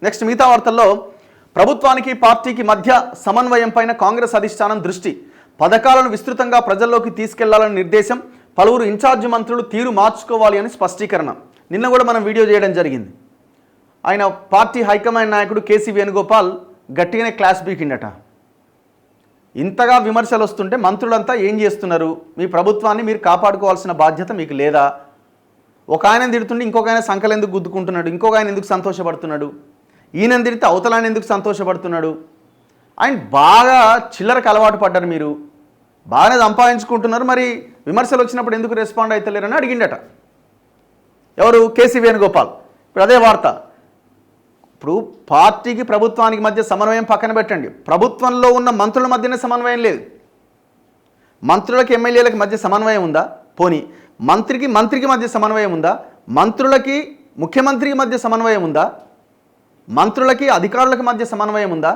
Next మిగతా వార్తల్లో ప్రభుత్వానికి పార్టీకి మధ్య సమన్వయం పైన కాంగ్రెస్ అధిష్టానం దృష్టి, పథకాలను విస్తృతంగా ప్రజల్లోకి తీసుకెళ్లాలని నిర్దేశం, పలువురు ఇన్ఛార్జ్ మంత్రులు తీరు మార్చుకోవాలి అని స్పష్టీకరణ. నిన్న కూడా మనం వీడియో చేయడం జరిగింది. ఆయన పార్టీ హైకమాండ్ నాయకుడు కేసీ వేణుగోపాల్ గట్టిగానే క్లాస్ బీకిండట. ఇంతగా విమర్శలు వస్తుంటే మంత్రులంతా ఏం చేస్తున్నారు, మీ ప్రభుత్వాన్ని మీరు కాపాడుకోవాల్సిన బాధ్యత మీకు లేదా? ఒక ఆయన తిడుతుంటే ఇంకొక ఆయన సంకలు ఎందుకు గుద్దుకుంటున్నాడు, ఇంకొక ఆయన ఎందుకు సంతోషపడుతున్నాడు, ఈయన తిడితే అవతలాయన ఎందుకు సంతోషపడుతున్నాడు? ఆయన బాగా చిల్లరకు అలవాటు పడ్డారు, మీరు బాగానే సంపాదించుకుంటున్నారు, మరి విమర్శలు వచ్చినప్పుడు ఎందుకు రెస్పాండ్ అవుతలేరని అడిగిండట. ఎవరు? కేసీ వేణుగోపాల్. ఇప్పుడు అదే వార్త. ఇప్పుడు పార్టీకి ప్రభుత్వానికి మధ్య సమన్వయం పక్కన పెట్టండి, ప్రభుత్వంలో ఉన్న మంత్రుల మధ్యనే సమన్వయం లేదు. మంత్రులకి ఎమ్మెల్యేలకి మధ్య సమన్వయం ఉందా? పోనీ మంత్రికి మధ్య సమన్వయం ఉందా? మంత్రులకి ముఖ్యమంత్రికి మధ్య సమన్వయం ఉందా? మంత్రులకి అధికారులకు మధ్య సమన్వయం ఉందా?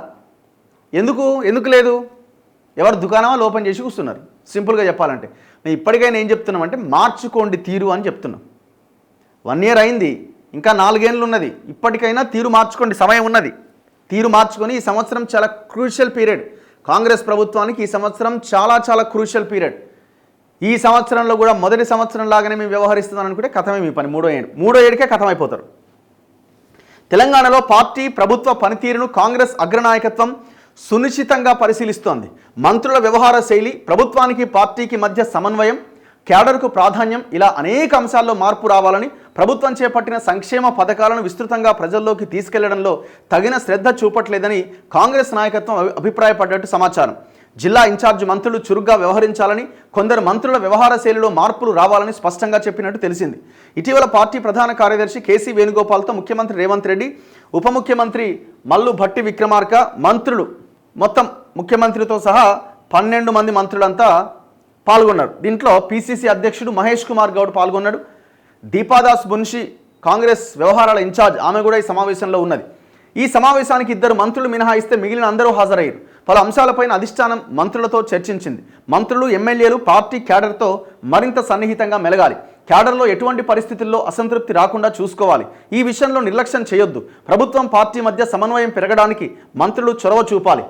ఎందుకు లేదు? ఎవరు దుకాణమా ఓపెన్ చేసి కూర్చున్నారు. సింపుల్గా చెప్పాలంటే నేను ఇప్పటికైనా ఏం చెప్తున్నామంటే మార్చుకోండి తీరు అని చెప్తున్నాం. 1 year అయింది, ఇంకా 4 ఏళ్ళు ఉన్నది. ఇప్పటికైనా తీరు మార్చుకోండి, సమయం ఉన్నది. తీరు మార్చుకొని ఈ సంవత్సరం చాలా క్రూషియల్ పీరియడ్ కాంగ్రెస్ ప్రభుత్వానికి. ఈ సంవత్సరం చాలా క్రూషియల్ పీరియడ్. ఈ సంవత్సరంలో కూడా మొదటి సంవత్సరం లాగానే మేము వ్యవహరిస్తున్నాం అనుకుంటే కథమే మీ పని. మూడో ఏడుకే కథమైపోతారు. తెలంగాణలో పార్టీ ప్రభుత్వ పనితీరును కాంగ్రెస్ అగ్రనాయకత్వం సునిశ్చితంగా పరిశీలిస్తోంది. మంత్రుల వ్యవహార శైలి, ప్రభుత్వానికి పార్టీకి మధ్య సమన్వయం, క్యాడర్కు ప్రాధాన్యం, ఇలా అనేక అంశాల్లో మార్పు రావాలని ప్రభుత్వం చేపట్టిన సంక్షేమ పథకాలను విస్తృతంగా ప్రజల్లోకి తీసుకెళ్లడంలో తగిన శ్రద్ధ చూపట్లేదని కాంగ్రెస్ నాయకత్వం అభిప్రాయపడ్డట్టు సమాచారం. జిల్లా ఇన్ఛార్జ్ మంత్రులు చురుగ్గా వ్యవహరించాలని, కొందరు మంత్రుల వ్యవహార శైలిలో మార్పులు రావాలని స్పష్టంగా చెప్పినట్టు తెలిసింది. ఇటీవల పార్టీ ప్రధాన కార్యదర్శి కేసీ వేణుగోపాల్తో ముఖ్యమంత్రి రేవంత్ రెడ్డి, ఉప ముఖ్యమంత్రి మల్లు భట్టి విక్రమార్క, మంత్రులు మొత్తం ముఖ్యమంత్రితో సహా 12 మంది మంత్రులంతా పాల్గొన్నారు. దీంట్లో పిసిసి అధ్యక్షుడు మహేష్ కుమార్ గౌడ్ పాల్గొన్నాడు. దీపాదాస్ మున్షి కాంగ్రెస్ వ్యవహారాల ఇన్ఛార్జ్, ఆమె కూడా ఈ సమావేశంలో ఉన్నది. ఈ సమావేశానికి 2 మంత్రులు మినహాయిస్తే మిగిలిన అందరూ హాజరయ్యారు. పలు అంశాలపైన అధిష్టానం మంత్రులతో చర్చించింది. మంత్రులు, ఎమ్మెల్యేలు పార్టీ క్యాడర్తో మరింత సన్నిహితంగా మెలగాలి. క్యాడర్లో ఎటువంటి పరిస్థితుల్లో అసంతృప్తి రాకుండా చూసుకోవాలి. ఈ విషయంలో నిర్లక్ష్యం చేయొద్దు. ప్రభుత్వం పార్టీ మధ్య సమన్వయం పెరగడానికి మంత్రులు చొరవ చూపాలి.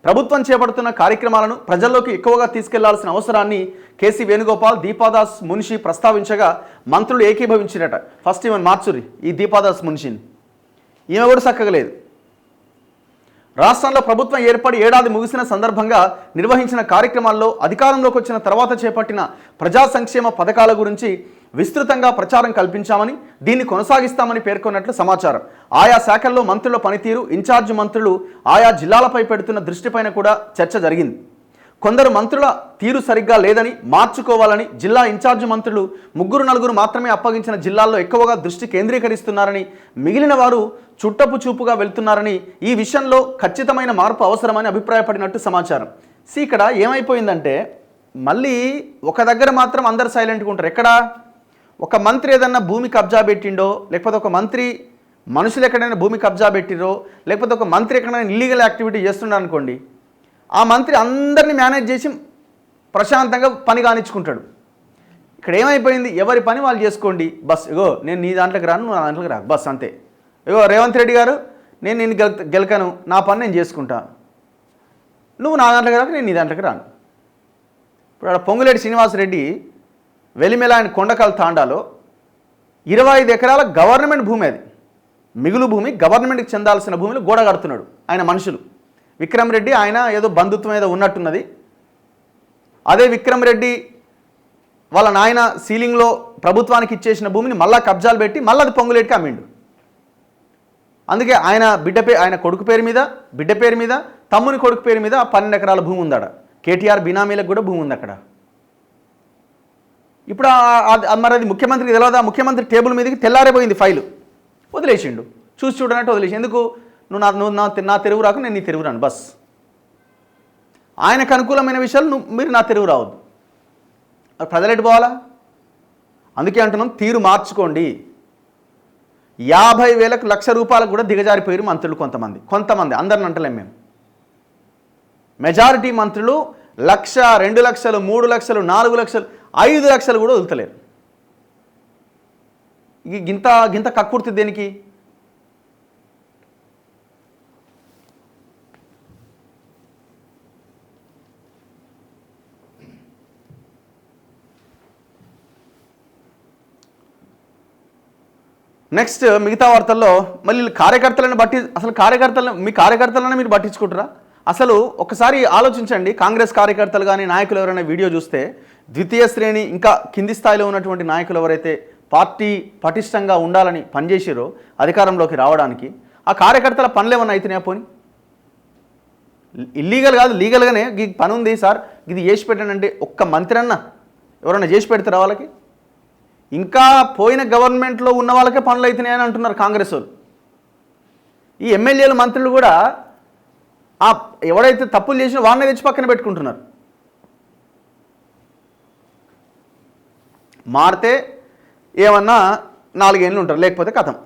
ప్రభుత్వం చేపడుతున్న కార్యక్రమాలను ప్రజల్లోకి ఎక్కువగా తీసుకెళ్లాల్సిన అవసరాన్ని కేసీ వేణుగోపాల్, దీపాదాస్ మున్షి ప్రస్తావించగా మంత్రులు ఏకీభవించినట. ఫస్ట్ ఈమె మార్చురి, ఈ దీపాదాస్ మున్షిని. ఈమె కూడా చక్కగా లేదు. రాష్ట్రంలో ప్రభుత్వం ఏర్పడి ఏడాది ముగిసిన సందర్భంగా నిర్వహించిన కార్యక్రమాల్లో అధికారంలోకి వచ్చిన తర్వాత చేపట్టిన ప్రజా సంక్షేమ పథకాల గురించి విస్తృతంగా ప్రచారం కల్పించామని, దీన్ని కొనసాగిస్తామని పేర్కొన్నట్లు సమాచారం. ఆయా శాఖల్లో మంత్రుల పనితీరు, ఇన్ఛార్జ్ మంత్రులు ఆయా జిల్లాలపై పెడుతున్న దృష్టిపైన కూడా చర్చ జరిగింది. కొందరు మంత్రుల తీరు సరిగ్గా లేదని, మార్చుకోవాలని జిల్లా ఇన్ఛార్జ్ మంత్రులు 3-4 మాత్రమే అప్పగించిన జిల్లాల్లో ఎక్కువగా దృష్టి కేంద్రీకరిస్తున్నారని, మిగిలిన వారు చుట్టపు చూపుగా వెళ్తున్నారని, ఈ విషయంలో ఖచ్చితమైన మార్పు అవసరమని అభిప్రాయపడినట్టు సమాచారం. ఇక్కడ ఏమైపోయిందంటే మళ్ళీ ఒక దగ్గర మాత్రం అందరు సైలెంట్గా ఉంటారు. ఎక్కడ ఒక మంత్రి ఏదన్నా భూమి కబ్జా పెట్టిండో, లేకపోతే ఒక మంత్రి మనుషులు ఎక్కడైనా భూమి కబ్జా పెట్టిరో, లేకపోతే ఒక మంత్రి ఎక్కడైనా ఇల్లీగల్ యాక్టివిటీ చేస్తున్నాడు అనుకోండి, ఆ మంత్రి అందరినీ మేనేజ్ చేసి ప్రశాంతంగా పని కానిచ్చుకుంటాడు. ఇక్కడ ఏమైపోయింది, ఎవరి పని వాళ్ళు చేసుకోండి బస్. ఇగో నేను నీ దాంట్లోకి రాను, నువ్వు నా దాంట్లోకి రాను బస్, అంతే. ఇగో రేవంత్ రెడ్డి గారు, నేను గెలకను, నా పని నేను చేసుకుంటా, నువ్వు నా దాంట్లోకి రాక నేను నీ దాంట్లోకి రాను. ఇప్పుడు అక్కడ పొంగులేటి శ్రీనివాసరెడ్డి వెలిమెల ఆయన కొండకల్ తాండాలో 25 ఎకరాల గవర్నమెంట్ భూమి, అది మిగులు భూమి, గవర్నమెంట్కి చెందాల్సిన భూమిలో గోడ కడుతున్నాడు ఆయన మనుషులు. విక్రమ్ రెడ్డి ఆయన ఏదో బంధుత్వం ఏదో ఉన్నట్టున్నది. అదే విక్రమ్ రెడ్డి వాళ్ళ నాయన సీలింగ్లో ప్రభుత్వానికి ఇచ్చేసిన భూమిని మళ్ళా కబ్జాలు పెట్టి మళ్ళీ అది పొంగులేటికి అమ్మిండు. అందుకే ఆయన ఆయన కొడుకు పేరు మీద, బిడ్డ పేరు మీద, తమ్ముని కొడుకు పేరు మీద 12 ఎకరాల భూమి ఉందాడ. కేటీఆర్ బినామీలకు కూడా భూమి ఉంది అక్కడ. ఇప్పుడు మరి అది ముఖ్యమంత్రికి తెలియదా? ముఖ్యమంత్రి టేబుల్ మీదకి తెల్లారిపోయింది ఫైలు, వదిలేసిండు. చూడనట్టు వదిలేసి, ఎందుకు నువ్వు నా తెరువు రాకు, నేను నీ తెరువు రాను బస్. ఆయనకు అనుకూలమైన విషయాలు మీరు నా తెరువు రావద్దు. ప్రజలు ఎటు పోవాలా? అందుకే అంటున్నాం, తీరు మార్చుకోండి. 50,000కు ₹1,00,000 కూడా దిగజారిపోయారు మంత్రులు కొంతమంది, అందరిని అంటలేం మేము. మెజారిటీ మంత్రులు 1,00,000, 2,00,000, 3,00,000, 4,00,000, 5,00,000 కూడా వదులుతలేరు. గింత కక్కుర్తి దేనికి? నెక్స్ట్ మిగతా వార్తల్లో మళ్ళీ కార్యకర్తలను బట్టి అసలు మీ కార్యకర్తలను మీరు పట్టించుకుంటారా? అసలు ఒకసారి ఆలోచించండి. కాంగ్రెస్ కార్యకర్తలు కానీ నాయకులు ఎవరైనా వీడియో చూస్తే ద్వితీయ శ్రేణి ఇంకా కింది స్థాయిలో ఉన్నటువంటి నాయకులు ఎవరైతే పార్టీ పటిష్టంగా ఉండాలని పనిచేసారో అధికారంలోకి రావడానికి, ఆ కార్యకర్తల పనులు ఏమన్నా అయితేనే పోని. ఇల్లీగల్ కాదు, లీగల్గానే ఈ పని ఉంది సార్, ఇది చేసి పెట్టానంటే ఒక్క మంత్రి అన్న ఎవరైనా చేసి పెడతారా వాళ్ళకి? ఇంకా పోయిన గవర్నమెంట్లో ఉన్న వాళ్ళకే పనులు అవుతున్నాయని అంటున్నారు కాంగ్రెస్ వాళ్ళు. ఈ ఎమ్మెల్యేలు మంత్రులు కూడా ఎవడైతే తప్పులు చేసినా వాడినే తెచ్చి పక్కన పెట్టుకుంటున్నారు. మారితే ఏమన్నా 4 ఏళ్ళు ఉంటారు, లేకపోతే కథం.